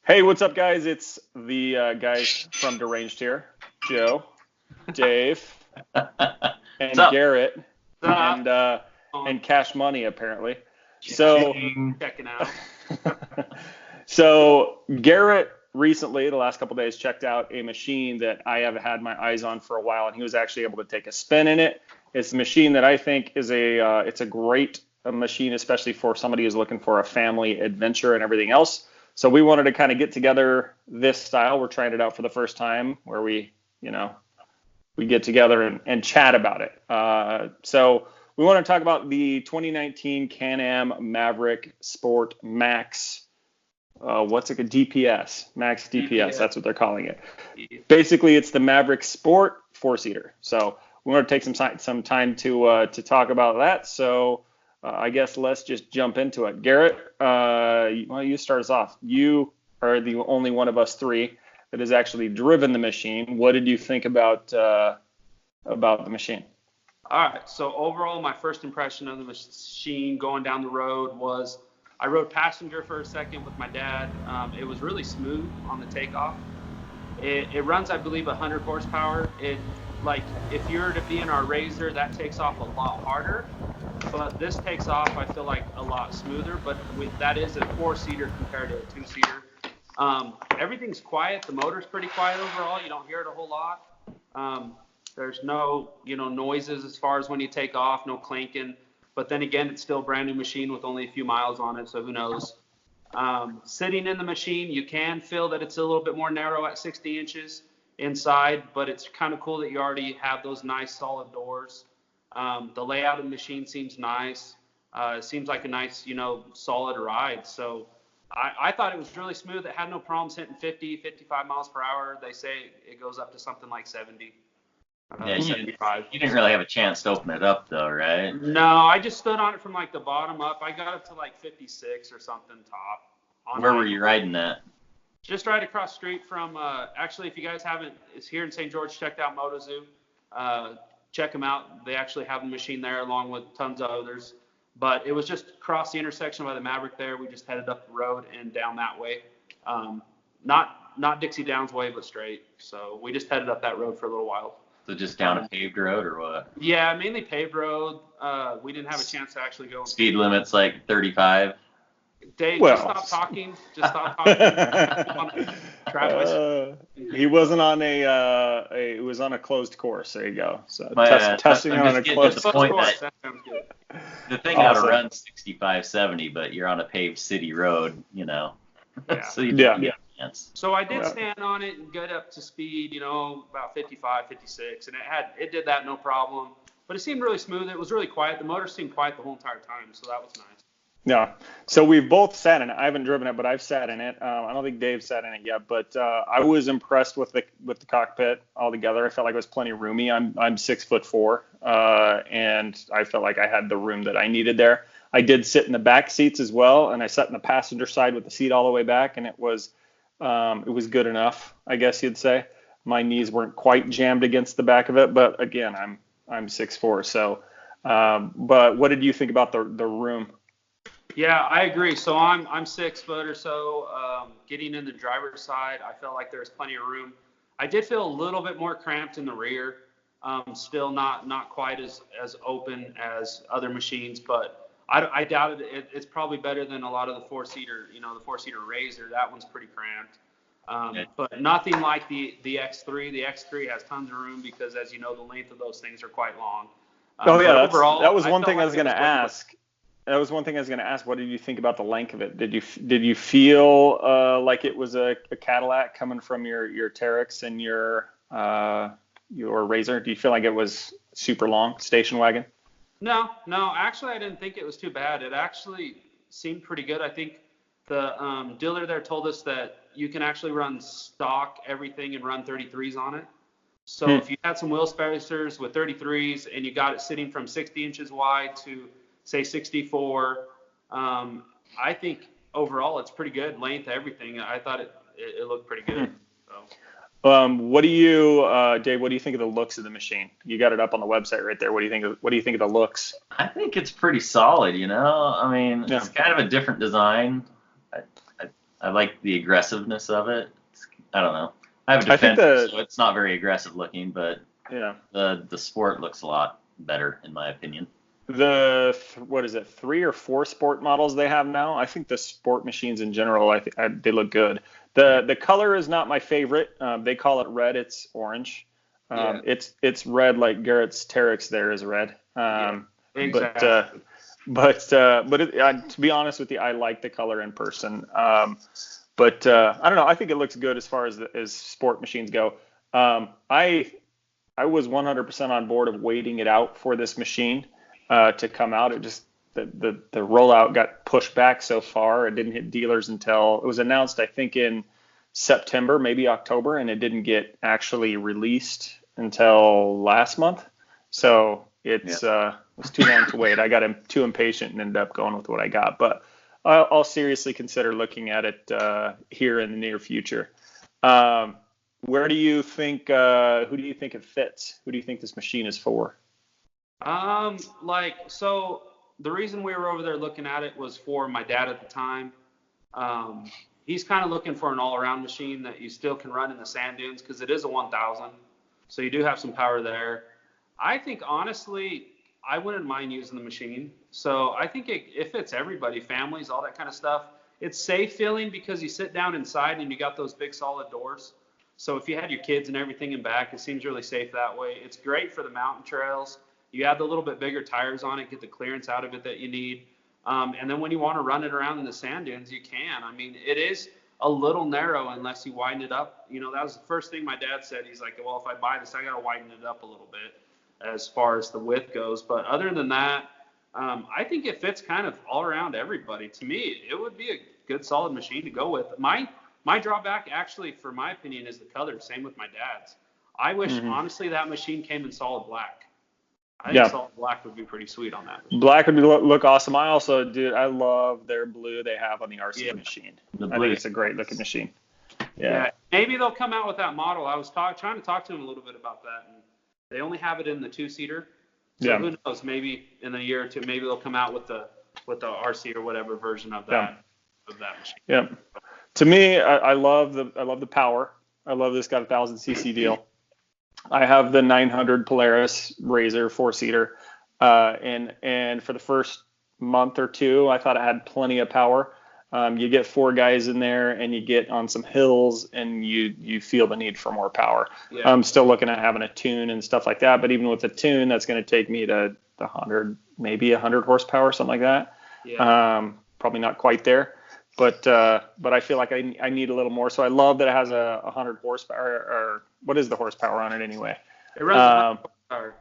Hey, what's up, guys? It's the guys from Deranged here, Joe, Dave, and What's up? Garrett, Stop. and Cash Money apparently. So, Ching. Checking out. so Garrett recently, the last couple days, checked out a machine that I have had my eyes on for a while, and he was actually able to take a spin in it. It's a machine that I think is it's a great machine, especially for somebody who's looking for a family adventure and everything else. So we wanted to kind of get together this style. We're trying it out for the first time where we get together and chat about it. So we want to talk about the 2019 Can-Am Maverick Sport Max. What's it? DPS, Max DPS. That's what they're calling it. Basically, it's the Maverick Sport four-seater. So we want to take some time to talk about that. So I guess let's just jump into it. Garrett, you start us off. You are the only one of us three that has actually driven the machine. What did you think about the machine? All right. So overall, my first impression of the machine going down the road was I rode passenger for a second with my dad. It was really smooth on the takeoff. It runs, I believe, 100 horsepower. If you were to be in our Razor, that takes off a lot harder. But this takes off, I feel like, a lot smoother. But that is a four-seater compared to a two-seater. Everything's quiet. The motor's pretty quiet overall. You don't hear it a whole lot. There's no, noises as far as when you take off, no clanking. But then again, it's still a brand new machine with only a few miles on it, so who knows. Sitting in the machine, you can feel that it's a little bit more narrow at 60 inches inside, but it's kind of cool that you already have those nice solid doors. The layout of the machine seems nice. It seems like a nice, solid ride. So I thought it was really smooth. It had no problems hitting 50, 55 miles per hour. They say it goes up to something like 70. Yeah, 75. you didn't really have a chance to open it up, though, right? No, I just stood on it from like the bottom up. I got up to like 56 or something top. Where were you riding that? Just right across the street from, actually, if you guys haven't, it's here in St. George, checked out MotoZoo. Check them out. They actually have the machine there along with tons of others. But it was just across the intersection by the Maverick there. We just headed up the road and down that way. Not Dixie Downs way, but straight. So we just headed up that road for a little while. So just down a paved road or what? Yeah, mainly paved road. We didn't have a chance to actually go. Speed limit's like 35. Dave, just stop talking. Just stop talking. He wasn't on it was on a closed course. There you go. So testing I'm on a closed course. That sounds good. The thing ought to run 65, 70, but you're on a paved city road, Yeah. So you get a chance. So I did stand on it and get up to speed, about 55, 56, and it did that no problem. But it seemed really smooth. It was really quiet. The motor seemed quiet the whole entire time, so that was nice. Yeah. So we've both sat in it. I haven't driven it, but I've sat in it. I don't think Dave sat in it yet, but I was impressed with the cockpit altogether. I felt like it was plenty roomy. I'm 6'4", and I felt like I had the room that I needed there. I did sit in the back seats as well, and I sat in the passenger side with the seat all the way back, and it was good enough, I guess you'd say. My knees weren't quite jammed against the back of it, but again, I'm 6'4", so. But what did you think about the room? Yeah, I agree. So I'm 6 foot or so. Getting in the driver's side, I felt like there was plenty of room. I did feel a little bit more cramped in the rear. Still not quite as open as other machines, but I doubt it. It's probably better than a lot of the four-seater, the four-seater Razor. That one's pretty cramped. But nothing like the X3. The X3 has tons of room because, as you know, the length of those things are quite long. Overall, that was one thing I was going to ask. That was one thing I was going to ask. What did you think about the length of it? Did you feel like it was a Cadillac coming from your Teryx and your Razor? Do you feel like it was super long, station wagon? No. Actually, I didn't think it was too bad. It actually seemed pretty good. I think the dealer there told us that you can actually run stock everything and run 33s on it. So if you had some wheel spacers with 33s and you got it sitting from 60 inches wide to say 64, I think overall it's pretty good length, everything. I thought it looked pretty good. So. What do you, Dave? What do you think of the looks of the machine? You got it up on the website right there. What do you think of the looks? I think it's pretty solid. I mean, it's kind of a different design. I like the aggressiveness of it. I don't know. I have a I think Defender, so it's not very aggressive looking, but yeah. the Sport looks a lot better in my opinion. What is it, 3 or 4 sport models they have now? I think the sport machines in general, they look good. The color is not my favorite. They call it red. It's orange. It's red like Garrett's Teryx there is red. Exactly. To be honest with you, I like the color in person. I don't know. I think it looks good as far as sport machines go. I was 100% on board of waiting it out for this machine to come out. It just the rollout got pushed back so far. It didn't hit dealers until it was announced, I think, in September, maybe October, and it didn't get actually released until last month. So it was too long to wait. I got too impatient and ended up going with what I got. But I'll seriously consider looking at it here in the near future. Where do you think? Who do you think it fits? Who do you think this machine is for? So the reason we were over there looking at it was for my dad at the time. He's kind of looking for an all-around machine that you still can run in the sand dunes because it is a 1000, so you do have some power there. I think honestly, I wouldn't mind using the machine. So I think it fits everybody, families, all that kind of stuff. It's safe feeling because you sit down inside and you got those big solid doors. So if you had your kids and everything in back, it seems really safe that way. It's great for the mountain trails. You add the little bit bigger tires on it, get the clearance out of it that you need. And then when you want to run it around in the sand dunes, you can. I mean, it is a little narrow unless you widen it up. You know, that was the first thing my dad said. He's like, well, if I buy this, I got to widen it up a little bit as far as the width goes. But other than that, I think it fits kind of all around everybody. To me, it would be a good, solid machine to go with. My drawback, actually, for my opinion, is the color. Same with my dad's. I wish, honestly, that machine came in solid black. I think solid black would be pretty sweet on that machine. Black would look awesome. I love their blue they have on the RC machine. I think it's a great looking machine. Yeah. Maybe they'll come out with that model. I was trying to talk to them a little bit about that, and they only have it in the 2-seater. So who knows? Maybe in a year or two, maybe they'll come out with the RC or whatever version of that machine. Yeah. To me, I love the power. I love this got 1000cc deal. I have the 900 Polaris Razor 4-seater, and for the first month or two, I thought it had plenty of power. You get 4 guys in there, and you get on some hills, and you feel the need for more power. Yeah. I'm still looking at having a tune and stuff like that, but even with a tune, that's going to take me to the 100, maybe 100 horsepower, something like that. Yeah. Probably not quite there. But I feel like I need a little more. So I love that it has a 100 horsepower. Or what is the horsepower on it anyway? It runs 100 horsepower.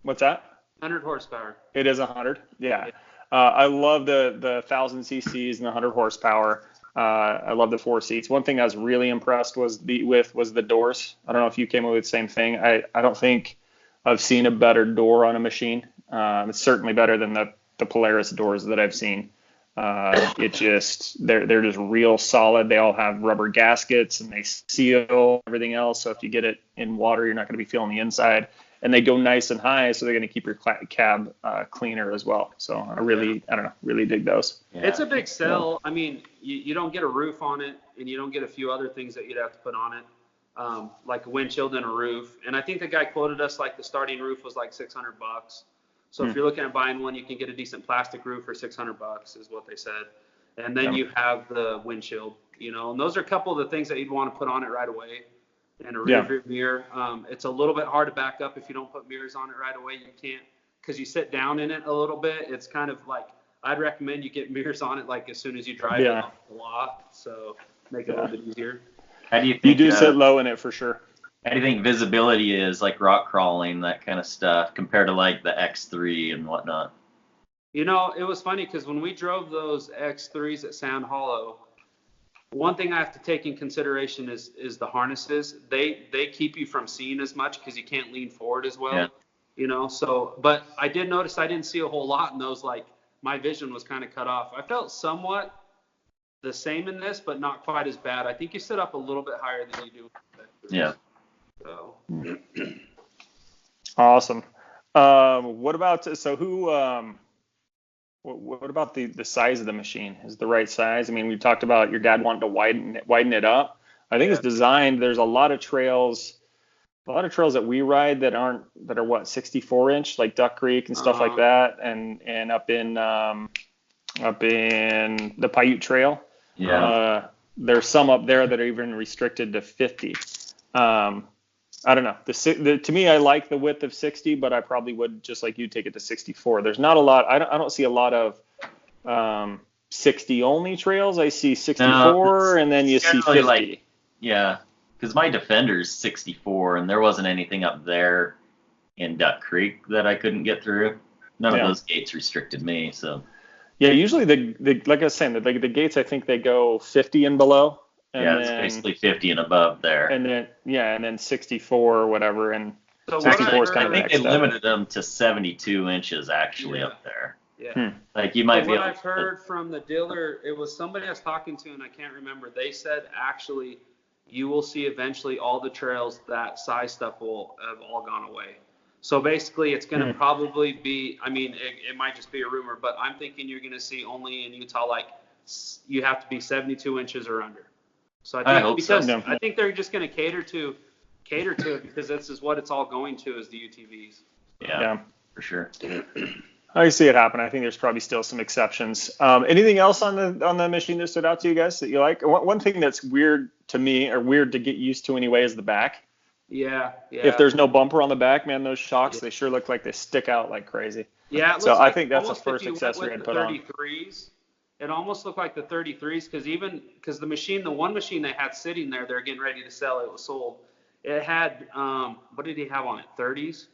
What's that? 100 horsepower. It is 100. Yeah. I love the 1000 cc's and the 100 horsepower. I love the 4 seats. One thing I was really impressed was the doors. I don't know if you came up with the same thing. I don't think I've seen a better door on a machine. It's certainly better than the Polaris doors that I've seen. They're just real solid. They all have rubber gaskets and they seal everything else. So if you get it in water, you're not going to be feeling the inside. And they go nice and high, so they're going to keep your cab cleaner as well. So I really dig those. Yeah. It's a big sell. I mean, you don't get a roof on it, and you don't get a few other things that you'd have to put on it, like a windshield and a roof. And I think the guy quoted us like the starting roof was like $600. So if you're looking at buying one, you can get a decent plastic roof for $600 is what they said. And then you have the windshield, and those are a couple of the things that you'd want to put on it right away. And a rear view mirror. It's a little bit hard to back up if you don't put mirrors on it right away. You can't, because you sit down in it a little bit. It's kind of like, I'd recommend you get mirrors on it like as soon as you drive it off the lot. So make it a little bit easier. How do you think, you do sit low in it for sure. How do you think visibility is, like rock crawling, that kind of stuff, compared to like the X3 and whatnot? It was funny because when we drove those X3s at Sand Hollow, one thing I have to take in consideration is the harnesses. They keep you from seeing as much because you can't lean forward as well. Yeah. So, but I did notice I didn't see a whole lot in those. Like my vision was kind of cut off. I felt somewhat the same in this, but not quite as bad. I think you sit up a little bit higher than you do. Yeah. So. Awesome. What about What about the size of the machine? Is it the right size? I mean, we talked about your dad wanting to widen it up. I think Yeah. it's designed. There's a lot of trails that we ride that are what 64 inch, like Duck Creek and stuff like that, and up in the Paiute Trail. Yeah. There's some up there that are even restricted to 50. I don't know. To me, I like the width of 60, but I probably would, just like you, take it to 64. There's not a lot. I don't see a lot of 60 only trails. I see 64, and then you see 50. Like, yeah, because my Defender's 64, and there wasn't anything up there in Duck Creek that I couldn't get through. None of those gates restricted me. So yeah, usually the like I was saying, the gates, I think they go 50 and below. And it's basically 50 and above there. And then 64 or whatever, and So 64 is kind of I the think next they step. limited them to 72 inches actually up there. Yeah. Like you might be what able I've heard from the dealer, it was somebody I was talking to, and I can't remember. They said actually you will see eventually all the trails that size stuff will have all gone away. So basically it's going to probably be, I mean, it might just be a rumor, but I'm thinking you're going to see only in Utah, like you have to be 72 inches or under. So I think they're just going to cater to it because this is what it's all going to, is the UTVs. Yeah, for sure. I see it happen. I think there's probably still some exceptions. Anything else on the machine that stood out to you guys that you like? One thing that's weird to me, or weird to get used to anyway, is the back. Yeah. If there's no bumper on the back, man, those shocks, they sure look like they stick out like crazy. Yeah. So I think that's the first accessory I'd put on. It almost looked like the 33s because the one machine they had sitting there, they're getting ready to sell. It was sold. It had what did he have on it? 30s,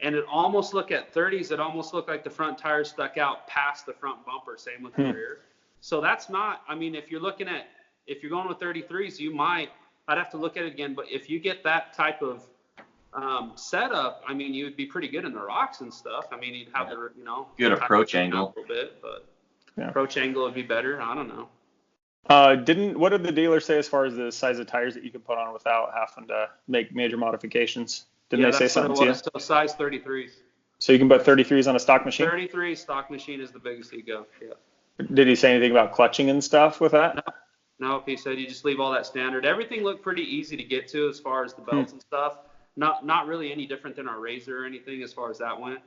and it almost looked at 30s. It almost looked like the front tires stuck out past the front bumper. Same with the rear. So that's not. I mean, if you're going with 33s, I'd have to look at it again. But if you get that type of setup, I mean, you would be pretty good in the rocks and stuff. I mean, you'd have the good approach angle a little bit, but. Yeah. Approach angle would be better. I don't know. What did the dealer say as far as the size of tires that you could put on without having to make major modifications? Didn't they say something to you? So size 33s. So you can put 33s on a stock machine? 33 stock machine is the biggest you go. Yeah. Did he say anything about clutching and stuff with that? No, he said you just leave all that standard. Everything looked pretty easy to get to as far as the belts and stuff. Not really any different than our Razor or anything as far as that went.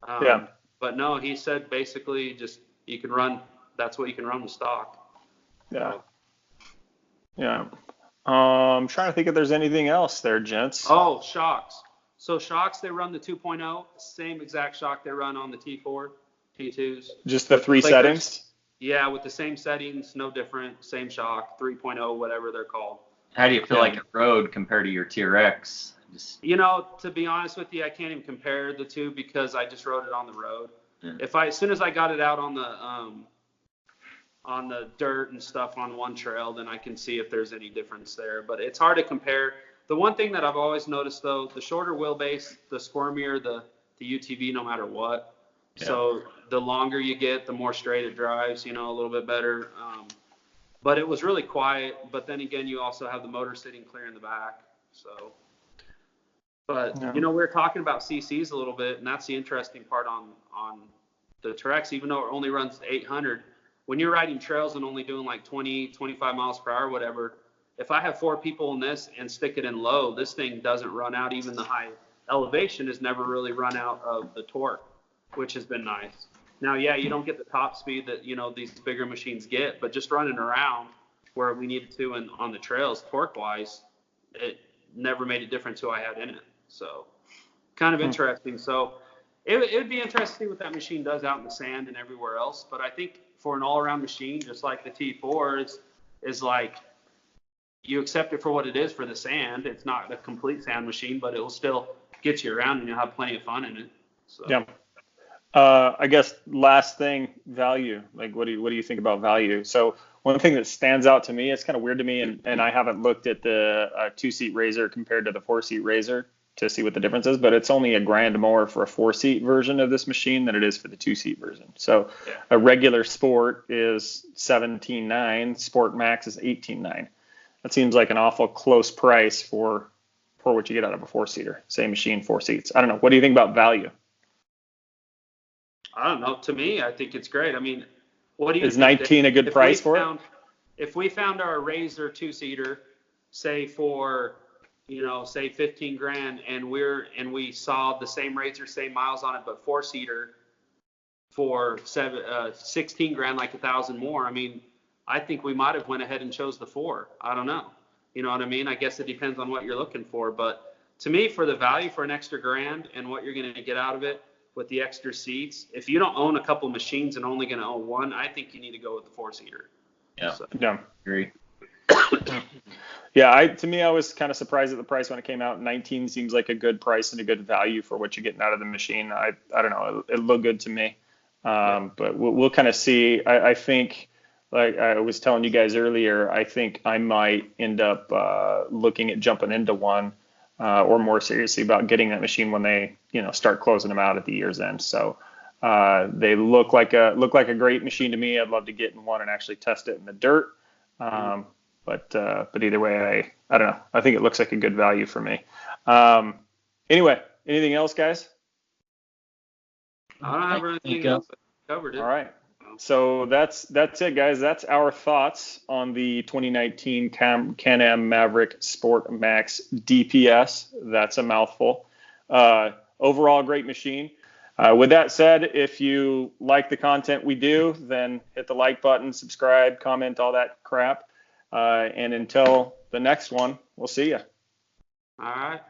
But no, he said basically just you can run. That's what you can run with stock. Yeah. Yeah. I'm trying to think if there's anything else there, gents. Oh, shocks. So shocks, they run the 2.0, same exact shock they run on the T4, T2s. Just the three settings? Yeah, with the same settings, no different, same shock, 3.0, whatever they're called. How do you feel like it rode compared to your TRX? To be honest with you, I can't even compare the two because I just rode it on the road. As soon as I got it out on the dirt and stuff on one trail, then I can see if there's any difference there. But it's hard to compare. The one thing that I've always noticed though, the shorter wheelbase, the squirmier the UTV, no matter what. Yeah. So the longer you get, the more straight it drives, a little bit better. But it was really quiet. But then again, you also have the motor sitting clear in the back. So. But, we were talking about CCs a little bit, and that's the interesting part on the Trex, even though it only runs 800. When you're riding trails and only doing like 20, 25 miles per hour, whatever, if I have 4 people in this and stick it in low, this thing doesn't run out. Even the high elevation has never really run out of the torque, which has been nice. Now, you don't get the top speed that, these bigger machines get, but just running around where we needed to and on the trails, torque-wise, it never made a difference who I had in it. So kind of interesting. So it would be interesting to see what that machine does out in the sand and everywhere else. But I think for an all-around machine, just like the T4 is like you accept it for what it is for the sand. It's not a complete sand machine, but it will still get you around and you'll have plenty of fun in it. So. Yeah. I guess last thing, value. Like, what do you think about value? So one thing that stands out to me, it's kind of weird to me, and I haven't looked at the 2-seat Razor compared to the 4-seat Razor to see what the difference is, but it's only $1,000 more for a 4-seat version of this machine than it is for the 2-seat version. So a regular Sport is $17,900, Sport Max is $18,900. That seems like an awful close price for what you get out of a 4-seater. Same machine, 4 seats. I don't know. What do you think about value? I don't know. To me, I think it's great. I mean, what do you Is think? 19 a good price for it? If we found our Razor 2-seater, say for, say 15 grand, and we saw the same Razor, same miles on it, but 4-seater for 16 grand, like 1,000 more. I mean, I think we might have went ahead and chose the 4. I don't know. You know what I mean? I guess it depends on what you're looking for, but to me, for the value for an extra grand and what you're going to get out of it with the extra seats, if you don't own a couple machines and only going to own one, I think you need to go with the 4-seater. Yeah. So. Yeah. Agree. Yeah, to me, I was kind of surprised at the price when it came out. 19 seems like a good price and a good value for what you're getting out of the machine. I don't know, it looked good to me. But we'll kind of see. I think, like I was telling you guys earlier, I think I might end up looking at jumping into one, or more seriously about getting that machine when they, start closing them out at the year's end. So they look like a great machine to me. I'd love to get in one and actually test it in the dirt. But either way, I don't know. I think it looks like a good value for me. Anyway, anything else, guys? I don't have anything else. Covered it. All right. So that's it, guys. That's our thoughts on the 2019 Can-Am Maverick Sport Max DPS. That's a mouthful. Overall, great machine. With that said, if you like the content we do, then hit the like button, subscribe, comment, all that crap. And until the next one, we'll see you. All right.